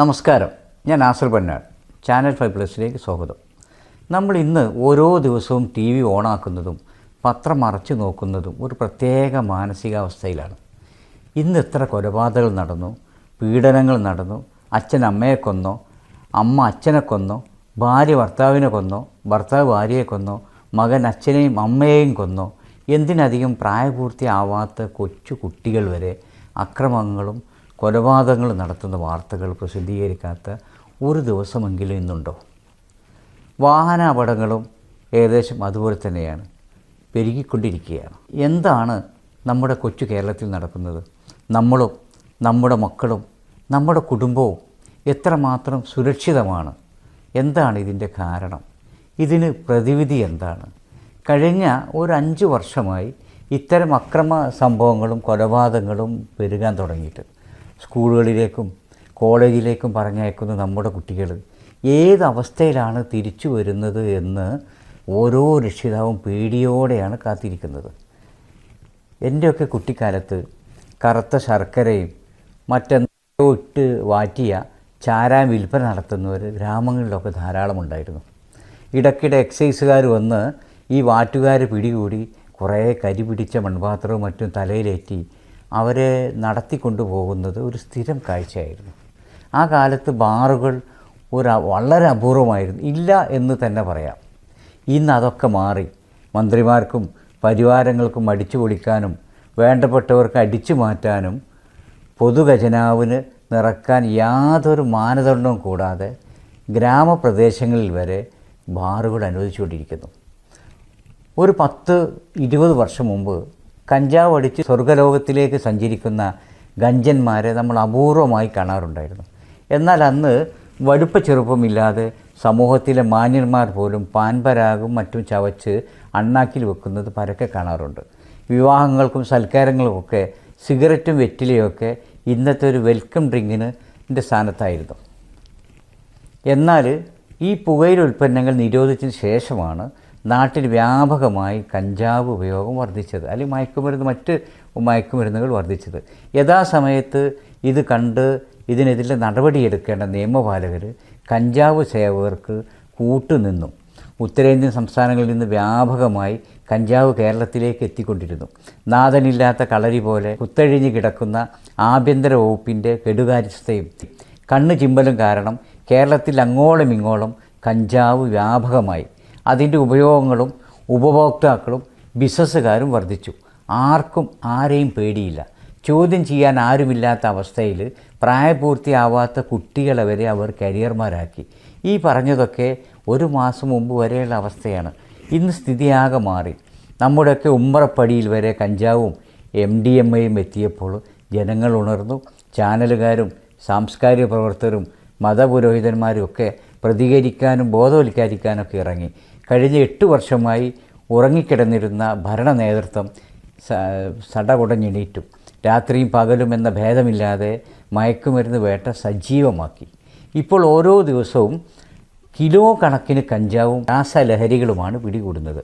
നമസ്കാരം, ഞാൻ നാസർ ബന്നാട്. ചാനൽ 5+ലേക്ക് സ്വാഗതം. നമ്മൾ ഇന്ന് ഓരോ ദിവസവും ടി വി ഓണാക്കുന്നതും പത്രം മറച്ചു നോക്കുന്നതും ഒരു പ്രത്യേക മാനസികാവസ്ഥയിലാണ്. ഇന്ന് എത്ര കൊലപാതകങ്ങൾ നടന്നു, പീഡനങ്ങൾ നടന്നു, അച്ഛൻ അമ്മയെ കൊന്നോ, അമ്മ അച്ഛനെ കൊന്നോ, ഭാര്യ ഭർത്താവിനെ കൊന്നോ, ഭർത്താവ് ഭാര്യയെ കൊന്നോ, മകൻ അച്ഛനെയും അമ്മയെയും കൊന്നോ, എന്തിനധികം പ്രായപൂർത്തിയാവാത്ത കൊച്ചു കുട്ടികൾ വരെ അക്രമങ്ങളും കൊലപാതകങ്ങൾ നടത്തുന്ന വാർത്തകൾ പ്രസിദ്ധീകരിക്കാത്ത ഒരു ദിവസമെങ്കിലും ഇന്നുണ്ടോ? വാഹനാപകടങ്ങളും ഏകദേശം അതുപോലെ തന്നെയാണ്, പെരുകിക്കൊണ്ടിരിക്കുകയാണ്. എന്താണ് നമ്മുടെ കൊച്ചു കേരളത്തിൽ നടക്കുന്നത്? നമ്മളും നമ്മുടെ മക്കളും നമ്മുടെ കുടുംബവും എത്രമാത്രം സുരക്ഷിതമാണ്? എന്താണ് ഇതിൻ്റെ കാരണം? ഇതിന് പ്രതിവിധി എന്താണ്? കഴിഞ്ഞ ഒരു 5 വർഷമായി ഇത്തരം അക്രമ സംഭവങ്ങളും കൊലപാതകങ്ങളും പെരുകാൻ തുടങ്ങിയിട്ട് സ്കൂളുകളിലേക്കും കോളേജിലേക്കും പറഞ്ഞയക്കുന്ന നമ്മുടെ കുട്ടികൾ ഏതവസ്ഥയിലാണ് തിരിച്ചു വരുന്നത് എന്ന് ഓരോ രക്ഷിതാവും പേടിയോടെയാണ് കാത്തിരിക്കുന്നത്. എൻ്റെയൊക്കെ കുട്ടിക്കാലത്ത് കറുത്ത ശർക്കരയും മറ്റെന്തോ ഇട്ട് വാറ്റിയ ചാരായം വിൽപ്പന നടത്തുന്നവർ ഗ്രാമങ്ങളിലൊക്കെ ധാരാളമുണ്ടായിരുന്നു. ഇടയ്ക്കിടെ എക്സൈസുകാർ വന്ന് ഈ വാറ്റുകാർ പിടികൂടി കുറേ കരി പിടിച്ച മൺപാത്രവും മറ്റും തലയിലേറ്റി അവരെ നടത്തിക്കൊണ്ടു പോകുന്നത് ഒരു സ്ഥിരം കാഴ്ചയായിരുന്നു. ആ കാലത്ത് ബാറുകൾ വളരെ അപൂർവമായിരുന്നു, ഇല്ല എന്ന് തന്നെ പറയാം. ഇന്ന് അതൊക്കെ മാറി. മന്ത്രിമാർക്കും പരിവാരങ്ങൾക്കും അടിച്ചു പൊളിക്കാനും വേണ്ടപ്പെട്ടവർക്ക് അടിച്ചു മാറ്റാനും പൊതുഖജനാവിന് നിറക്കാൻ യാതൊരു മാനദണ്ഡവും കൂടാതെ ഗ്രാമപ്രദേശങ്ങളിൽ വരെ ബാറുകൾ അനുവദിച്ചുകൊണ്ടിരിക്കുന്നു. ഒരു 10-20 വർഷം മുമ്പ് കഞ്ചാവ് അടിച്ച് സ്വർഗ്ഗലോകത്തിലേക്ക് സഞ്ചരിക്കുന്ന ഗഞ്ചന്മാരെ നമ്മൾ അപൂർവമായി കാണാറുണ്ടായിരുന്നു. എന്നാൽ അന്ന് വലുപ്പ ചെറുപ്പമില്ലാതെ സമൂഹത്തിലെ മാന്യന്മാർ പോലും പാൻപരാഗും മറ്റും ചവച്ച് അണ്ണാക്കിൽ വെക്കുന്നത് പരക്കെ കാണാറുണ്ട്. വിവാഹങ്ങൾക്കും സൽക്കാരങ്ങൾക്കുമൊക്കെ സിഗരറ്റും വെറ്റിലയൊക്കെ ഇന്നത്തെ ഒരു വെൽക്കം ഡ്രിങ്കിന് സ്ഥാനത്തായിരുന്നു. എന്നാൽ ഈ പുകയില ഉൽപ്പന്നങ്ങൾ നിരോധിച്ചതിന് ശേഷമാണ് നാട്ടിൽ വ്യാപകമായി കഞ്ചാവ് ഉപയോഗം വർദ്ധിച്ചത്, അല്ലെങ്കിൽ മറ്റ് മയക്കുമരുന്നുകൾ വർദ്ധിച്ചത്. യഥാസമയത്ത് ഇത് കണ്ട് ഇതിനെതിരെ നടപടിയെടുക്കേണ്ട നിയമപാലകർ കഞ്ചാവ് സേവകർക്ക് കൂട്ടുനിന്നു. ഉത്തരേന്ത്യൻ സംസ്ഥാനങ്ങളിൽ നിന്ന് വ്യാപകമായി കഞ്ചാവ് കേരളത്തിലേക്ക് എത്തിക്കൊണ്ടിരുന്നു. നാഥനില്ലാത്ത കളരി പോലെ കുത്തഴിഞ്ഞ് കിടക്കുന്ന ആഭ്യന്തര വകുപ്പിൻ്റെ കെടുകാര്യസ്ഥയും കണ്ണു ചിമ്പലും കാരണം കേരളത്തിൽ അങ്ങോളം ഇങ്ങോളം കഞ്ചാവ് വ്യാപകമായി. അതിൻ്റെ ഉപയോഗങ്ങളും ഉപഭോക്താക്കളും ബിസിനസ്സുകാരും വർദ്ധിച്ചു. ആർക്കും ആരെയും പേടിയില്ല. ചോദ്യം ചെയ്യാൻ ആരുമില്ലാത്ത അവസ്ഥയിൽ പ്രായപൂർത്തിയാവാത്ത കുട്ടികളെ വരെ അവർ കരിയർമാരാക്കി. ഈ പറഞ്ഞതൊക്കെ ഒരു മാസം മുമ്പ് വരെയുള്ള അവസ്ഥയാണ്. ഇന്ന് സ്ഥിതിയാകെ മാറി. നമ്മുടെയൊക്കെ ഉമ്മറപ്പടിയിൽ വരെ കഞ്ചാവും MDMAയും എത്തിയപ്പോൾ ജനങ്ങൾ ഉണർന്നു. ചാനലുകാരും സാംസ്കാരിക പ്രവർത്തകരും മതപുരോഹിതന്മാരും ഒക്കെ പ്രതികരിക്കാനും ബോധവൽക്കരിക്കാനൊക്കെ ഇറങ്ങി. കഴിഞ്ഞ 8 വർഷമായി ഉറങ്ങിക്കിടന്നിരുന്ന ഭരണ നേതൃത്വം സടകുടഞ്ഞെണീറ്റു. രാത്രിയും പകലും എന്ന ഭേദമില്ലാതെ മയക്കുമരുന്ന് വേട്ട സജീവമാക്കി. ഇപ്പോൾ ഓരോ ദിവസവും കിലോ കണക്കിന് കഞ്ചാവും രാസലഹരികളുമാണ് പിടികൂടുന്നത്.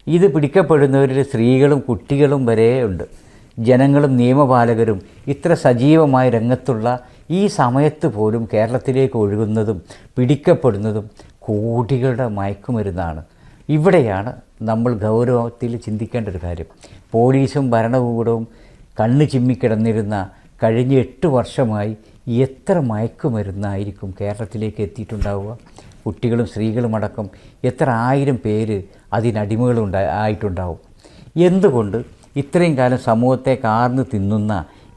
ഇത് പിടിക്കപ്പെടുന്നവരിൽ സ്ത്രീകളും കുട്ടികളും വരെ ഉണ്ട്. ജനങ്ങളും നിയമപാലകരും ഇത്ര സജീവമായി രംഗത്തുള്ള ഈ സമയത്ത് പോലും കേരളത്തിലേക്ക് ഒഴുകുന്നതും പിടിക്കപ്പെടുന്നതും കോടികളുടെ മയക്കുമരുന്നാണ്. ഇവിടെയാണ് നമ്മൾ ഗൗരവത്തിൽ ചിന്തിക്കേണ്ട ഒരു കാര്യം. പോലീസും ഭരണകൂടവും കണ്ണ് ചിമ്മിക്കിടന്നിരുന്ന കഴിഞ്ഞ 8 വർഷമായി എത്ര മയക്കുമരുന്നായിരിക്കും കേരളത്തിലേക്ക് എത്തിയിട്ടുണ്ടാവുക? കുട്ടികളും സ്ത്രീകളും അടക്കം എത്ര 1000 പേര് ആയിട്ടുണ്ടാവും. എന്തുകൊണ്ട് ഇത്രയും കാലം സമൂഹത്തെ കാർന്ന് തിന്നുന്ന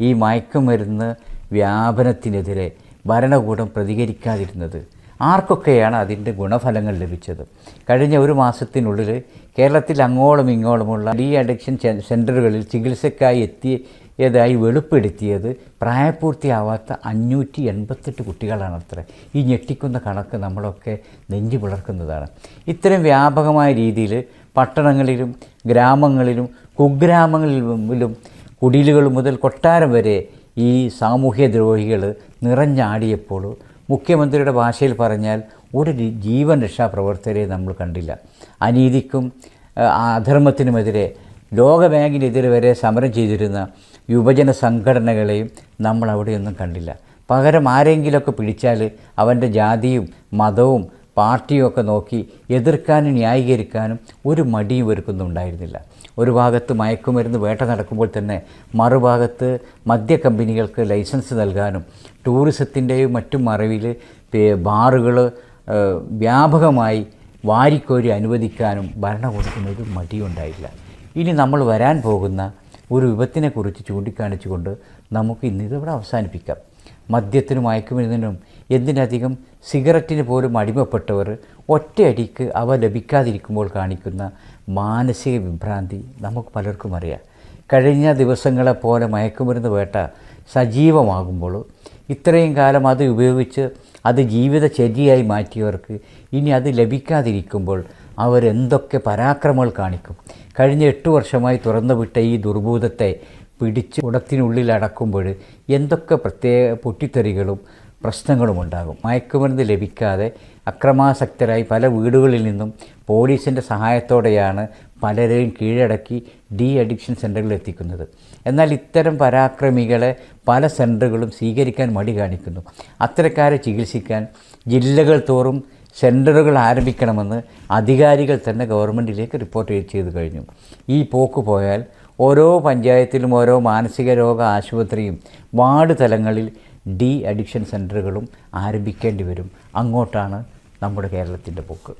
ഈ മയക്കുമരുന്ന് വ്യാപനത്തിനെതിരെ ഭരണകൂടം പ്രതികരിക്കാതിരുന്നത്? ആർക്കൊക്കെയാണ് അതിൻ്റെ ഗുണഫലങ്ങൾ ലഭിച്ചത്? കഴിഞ്ഞ ഒരു മാസത്തിനുള്ളിൽ കേരളത്തിൽ അങ്ങോളം ഇങ്ങോളമുള്ള ഡി അഡിക്ഷൻ സെൻ്ററുകളിൽ ചികിത്സയ്ക്കായി എത്തിയതായി വെളിപ്പെടുത്തിയത് പ്രായപൂർത്തിയാവാത്ത 588 കുട്ടികളാണത്രേ. ഈ ഞെട്ടിക്കുന്ന കണക്ക് നമ്മളൊക്കെ നെഞ്ചു പിളർക്കുന്നതാണ്. ഇത്തരം വ്യാപകമായ രീതിയിൽ പട്ടണങ്ങളിലും ഗ്രാമങ്ങളിലും കുഗ്രാമങ്ങളിലും കുടിലുകൾ മുതൽ കൊട്ടാരം വരെ ഈ സാമൂഹ്യദ്രോഹികൾ നിറഞ്ഞാടിയപ്പോൾ മുഖ്യമന്ത്രിയുടെ ഭാഷയിൽ പറഞ്ഞാൽ ഒരു ജീവൻ രക്ഷാപ്രവർത്തകരെ നമ്മൾ കണ്ടില്ല. അനീതിക്കും അധർമ്മത്തിനുമെതിരെ ലോകബാങ്കിനെതിരെ വരെ സമരം ചെയ്തിരുന്ന യുവജന സംഘടനകളെയും നമ്മൾ അവിടെയൊന്നും കണ്ടില്ല. പകരം ആരെങ്കിലുമൊക്കെ പിടിച്ചാൽ അവൻ്റെ ജാതിയും മതവും പാർട്ടിയും ഒക്കെ നോക്കി എതിർക്കാനും ന്യായീകരിക്കാനും ഒരു മടിയും ഒരുക്കുന്നുണ്ടായിരുന്നില്ല. ഒരു ഭാഗത്ത് മയക്കുമരുന്ന് വേട്ട നടക്കുമ്പോൾ തന്നെ മറുഭാഗത്ത് മദ്യ കമ്പനികൾക്ക് ലൈസൻസ് നൽകാനും ടൂറിസത്തിൻ്റെയും മറ്റും മറവിൽ ബാറുകൾ വ്യാപകമായി വാരിക്കോരി അനുവദിക്കാനും ഭരണകൂടത്തിന് ഒരു മടിയുണ്ടായില്ല. ഇനി നമ്മൾ വരാൻ പോകുന്ന ഒരു വിപത്തിനെക്കുറിച്ച് ചൂണ്ടിക്കാണിച്ചുകൊണ്ട് നമുക്ക് ഇന്നിതിവിടെ അവസാനിപ്പിക്കാം. മദ്യത്തിനും മയക്കുമരുന്നിനും എന്തിനധികം സിഗരറ്റിന് പോലും അടിമപ്പെട്ടവർ ഒറ്റയടിക്ക് അവ ലഭിക്കാതിരിക്കുമ്പോൾ കാണിക്കുന്ന മാനസിക വിഭ്രാന്തി നമുക്ക് പലർക്കും അറിയാം. കഴിഞ്ഞ ദിവസങ്ങളെപ്പോലെ മയക്കുമരുന്ന് വേട്ട സജീവമാകുമ്പോൾ ഇത്രയും കാലം അത് ഉപയോഗിച്ച് അത് ജീവിതചര്യയായി മാറ്റിയവർക്ക് ഇനി അത് ലഭിക്കാതിരിക്കുമ്പോൾ അവരെന്തൊക്കെ പരാക്രമങ്ങൾ കാണിക്കും. കഴിഞ്ഞ 8 വർഷമായി തുറന്നുവിട്ട ഈ ദുർഭൂതത്തെ പിടിച്ച് കുടത്തിനുള്ളിൽ അടക്കുമ്പോൾ എന്തൊക്കെ പ്രത്യേക പൊട്ടിത്തെറികളും പ്രശ്നങ്ങളും ഉണ്ടാകും. മയക്കുമരുന്ന് ലഭിക്കാതെ അക്രമാസക്തരായി പല വീടുകളിൽ നിന്നും പോലീസിൻ്റെ സഹായത്തോടെയാണ് പലരെയും കീഴടക്കി ഡി അഡിക്ഷൻ സെൻ്ററുകളിൽ എത്തിക്കുന്നത്. എന്നാൽ ഇത്തരം പരാക്രമികളെ പല സെൻ്ററുകളും സ്വീകരിക്കാൻ മടി കാണിക്കുന്നു. അത്തരക്കാരെ ചികിത്സിക്കാൻ ജില്ലകൾ തോറും സെൻ്ററുകൾ ആരംഭിക്കണമെന്ന് അധികാരികൾ തന്നെ ഗവൺമെൻറ്റിലേക്ക് റിപ്പോർട്ട് ചെയ്തു കഴിഞ്ഞു. ഈ പോക്ക് പോയാൽ ഓരോ പഞ്ചായത്തിലും ഓരോ മാനസിക രോഗ ആശുപത്രിയും വാർഡ് തലങ്ങളിൽ ഡി അഡിക്ഷൻ സെൻ്ററുകളും ആരംഭിക്കേണ്ടി വരും. അങ്ങോട്ടാണ് നമ്മുടെ കേരളത്തിൻ്റെ പോക്ക്.